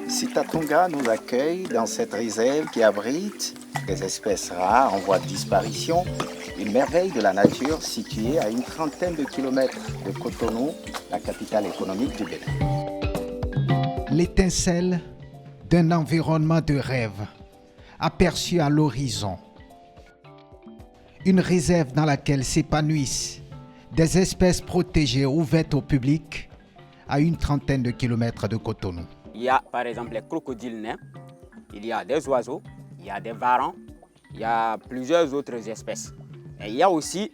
Sitatunga nous accueille dans cette réserve qui abrite des espèces rares en voie de disparition, une merveille de la nature située à une trentaine de kilomètres de Cotonou, la capitale économique du Bénin. L'étincelle d'un environnement de rêve aperçu à l'horizon. Une réserve dans laquelle s'épanouissent des espèces protégées ouvertes au public à une trentaine de kilomètres de Cotonou. Il y a par exemple les crocodiles nains, il y a des oiseaux, il y a des varans, il y a plusieurs autres espèces. Et il y a aussi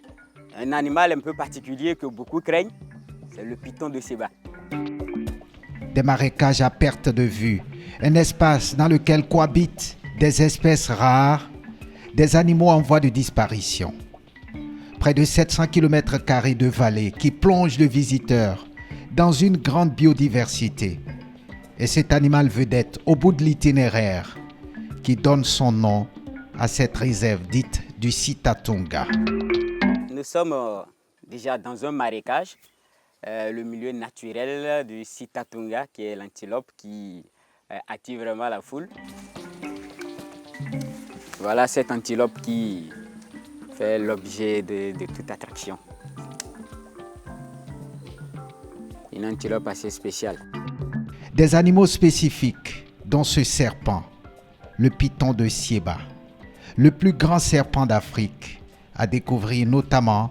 un animal un peu particulier que beaucoup craignent, c'est le python de Séba. Des marécages à perte de vue, un espace dans lequel cohabitent des espèces rares, des animaux en voie de disparition. Près de 700 km² de vallée qui plongent le visiteur dans une grande biodiversité. Et cet animal vedette au bout de l'itinéraire qui donne son nom à cette réserve dite du Sitatunga. Nous sommes déjà dans un marécage, le milieu naturel du Sitatunga, qui est l'antilope qui attire vraiment la foule. Voilà cette antilope qui fait l'objet de toute attraction. Une antilope assez spéciale. Des animaux spécifiques, dont ce serpent, le python de Séba, le plus grand serpent d'Afrique, à découvrir notamment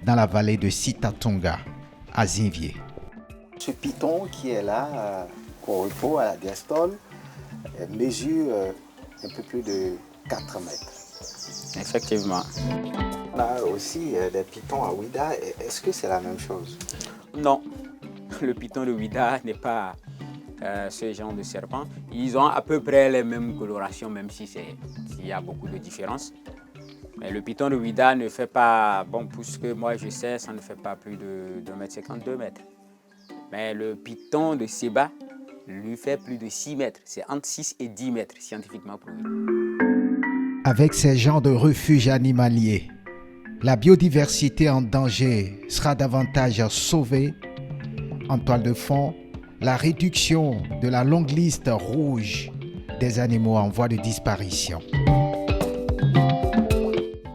dans la vallée de Sitatunga, à Zinvier. Ce python qui est là, au repos à la diastole, mesure un peu plus de 4 mètres. Effectivement. On a aussi des pythons à Ouida. Est-ce que c'est la même chose? Non, le python de Ouida n'est pas ce genre de serpent. Ils ont à peu près les mêmes colorations, même s'il y a beaucoup de différences. Mais le python de Ouida ne fait pas, bon, pour ce que moi je sais, ça ne fait pas plus de 1,50 m, 2 mètres. Mais le python de Séba lui fait plus de 6 mètres. C'est entre 6 et 10 mètres, scientifiquement prouvé. Avec ces genres de refuges animaliers, la biodiversité en danger sera davantage sauvée. En toile de fond, la réduction de la longue liste rouge des animaux en voie de disparition.